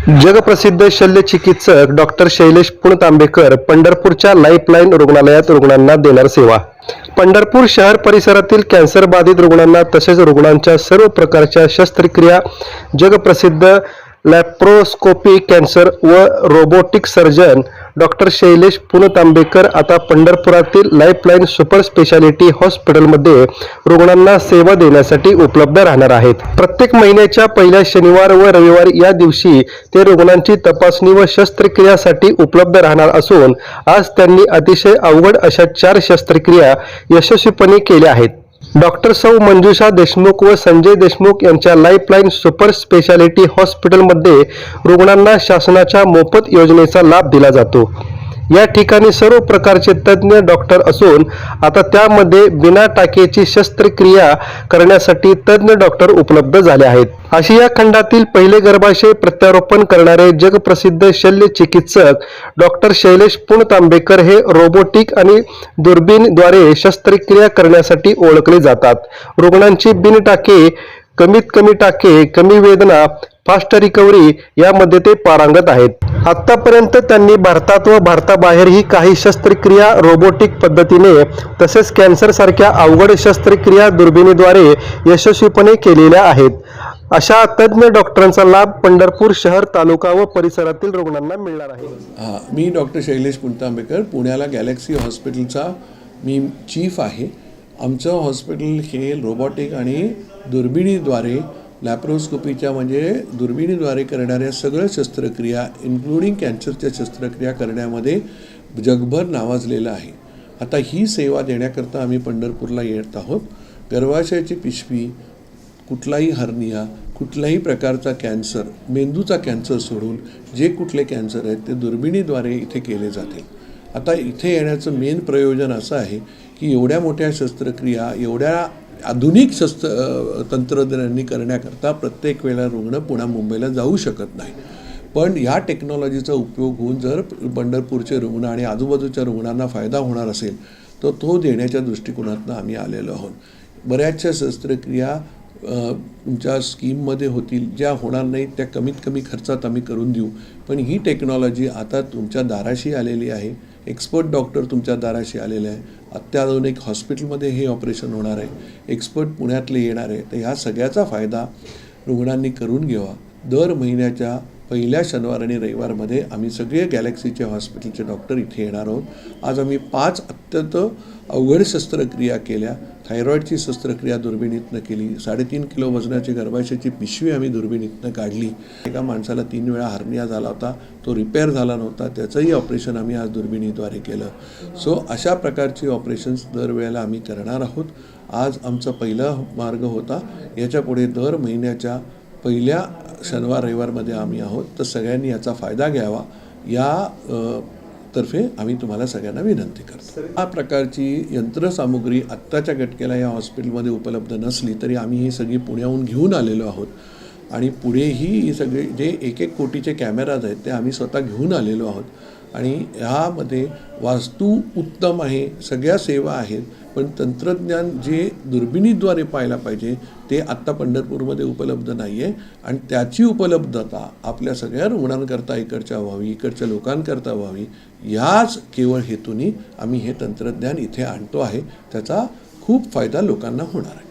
जगप्रसिद्ध शल्यचिकित्सक डॉक्टर शैलेश पुणतांबेकर पंढरपूरच्या लाईफलाईन रुग्णालयात रुग्णांना देणार सेवा। पंढरपूर शहर परिसरातील कॅन्सर बाधित रुग्णांना तसेच रुग्णांच्या सर्व प्रकारच्या शस्त्रक्रिया जगप्रसिद्ध लॅप्रोस्कोपी कॅन्सर व robotic surgeon doctor Shailesh Puntambekar आता पंढरपुरातील लाईफलाईन सुपर स्पेशालिटी हॉस्पिटलमध्ये रुग्णांना सेवा देण्यासाठी उपलब्ध राहणार आहेत। प्रत्येक महिन्याच्या पहिल्या शनिवार व रविवार या दिवशी ते रुग्णांची तपासणी व शस्त्रक्रियासाठी उपलब्ध राहणार असून आज त्यांनी अतिशय अवघड अशा 4 शस्त्रक्रिया यशस्वीपणे केल्या आहेत। डॉक्टर सौ मंजुषा देशमुख व संजय देशमुख यांच्या लाईफलाईन सुपर स्पेशालिटी हॉस्पिटलमध्ये रुग्णांना शासनाच्या मोफत योजनेचा लाभ दिला जातो। या ठिकाणी सर्व प्रकारचे तज्ञ डॉक्टर असून आता त्यामध्ये बिना टाकेची शस्त्रक्रिया करण्यासाठी तज्ञ डॉक्टर उपलब्ध झाले आहेत। आशिया खंडातील पहिले गर्भाशय प्रत्यारोपण करणारे जगप्रसिद्ध शल्य चिकित्सक डॉक्टर शैलेश पुणतांबेकर हे रोबोटिक आणि दुर्बीणद्वारे शस्त्रक्रिया करण्यासाठी ओळखले जातात। रुग्णांची बिन टाके, कमीत कमी टाके, कमी वेदना, फास्ट रिकव्हरी यामध्ये ते पारंगत आहेत। आतापर्यंत त्यांनी भारतात व भारताबाहेरही काही शस्त्रक्रिया रोबोटिक पद्धतीने तसेच कॅन्सर सारख्या अवघड शस्त्रक्रिया दुर्बिणीद्वारे यशस्वीपणे केलेल्या आहेत। अशा तज्ञ डॉक्टरांचा लाभ पंढरपूर शहर, तालुका व परिसरातील रुग्णांना मिळणार आहे। मी डॉक्टर शैलेश पुणतांबेकर, पुण्याला गॅलेक्सी हॉस्पिटलचा मी चीफ आहे। आमचं हॉस्पिटल हे रोबोटिक आणि दुर्बिणीद्वारे लॅप्रोस्कोपीच्या म्हणजे दुर्बिणीद्वारे करणाऱ्या सगळ्या शस्त्रक्रिया इन्क्लुडिंग कॅन्सरच्या शस्त्रक्रिया करण्यामध्ये जगभर नावाजलेलं आहे। आता ही सेवा देण्याकरता आम्ही पंढरपूरला येत आहोत। गर्भाशयाची पिशवी, कुठलाही हर्निया, कुठल्याही प्रकारचा कॅन्सर, मेंदूचा कॅन्सर सोडून जे कुठले कॅन्सर आहेत ते दुर्बिणीद्वारे इथे केले जातील। आता इथे येण्याचं मेन प्रयोजन असं आहे की एवढ्या मोठ्या शस्त्रक्रिया एवढ्या आधुनिक तंत्रज्ञानांनी करण्याकरता प्रत्येक वेळेला रुग्ण पुण्या मुंबईला जाऊ शकत नाही, पण या टेक्नॉलॉजीचा उपयोग होऊन जर पंढरपूरचे रुग्ण आणि आजूबाजूच्या रुग्णांना फायदा होणार असेल तर तो देण्याच्या दृष्टिकोनातून आम्ही आलेलो आहोत। बऱ्याचशा शस्त्रक्रिया तुमच्या स्कीममध्ये होतील, ज्या होणार नाहीत त्या कमीत कमी खर्चात आम्ही करून देऊ, पण ही टेक्नॉलॉजी आता तुमच्या दाराशी आलेली आहे। एक्सपर्ट डॉक्टर तुमच्या दाराशी आलेले आहे। अत्याधुनिक हॉस्पिटलमध्ये हे ऑपरेशन होणार आहे। एक्सपर्ट पुण्यातले येणार आहे। तर ह्या सगळ्याचा फायदा रुग्णांनी करून घ्यावा। दर महिन्याच्या पहिल्या शनिवार आणि रविवारमध्ये आम्ही सगळे गॅलेक्सीचे हॉस्पिटलचे डॉक्टर इथे येणार आहोत। आज आम्ही 5 अत्यंत अवघड शस्त्रक्रिया केल्या। थायरॉईडची शस्त्रक्रिया दुर्बिणीतनं केली, 3.5 किलो वजनाची गर्भाशयाची पिशवी आम्ही दुर्बिणीतनं काढली। एका माणसाला 3 वेळा हर्निया झाला होता, तो रिपेअर झाला नव्हता, त्याचंही ऑपरेशन आम्ही आज दुर्बिणीद्वारे केलं। सो अशा प्रकारची ऑपरेशन्स दरवेळेला आम्ही करणार आहोत। आज आमचा पहिला मार्ग होता, याच्यापुढे दर महिन्याच्या पहिल्या शनिवार रविवारमध्ये आम्ही आहोत। तर सगळ्यांनी याचा फायदा घ्यावा या तर्फे आम्ही तुम्हाला सगळ्यांना विनंती करतो। या प्रकारची यंत्रसामुग्री आत्ताच्या घटकेला या हॉस्पिटलमध्ये उपलब्ध नसली तरी आम्ही ही सगळी पुण्याहून घेऊन आलेलो आहोत आणि पुढेही सगळे जे 1-1 कोटीचे कॅमेराज आहेत ते आम्ही स्वतः घेऊन आलेलो आहोत आणि ह्यामध्ये वास्तू उत्तम आहे, सगळ्या सेवा आहेत, पण तंत्रज्ञान जे दुर्बिणीद्वारे पाहायला पाहिजे ते आत्ता पंढरपूरमध्ये उपलब्ध नाही आहे आणि त्याची उपलब्धता आपल्या सगळ्या रुग्णांकरता इकडच्या व्हावी, इकडच्या लोकांकरता व्हावी, याच केवळ हेतूने आम्ही हे तंत्रज्ञान इथे आणतो आहे। त्याचा खूप फायदा लोकांना होणार आहे।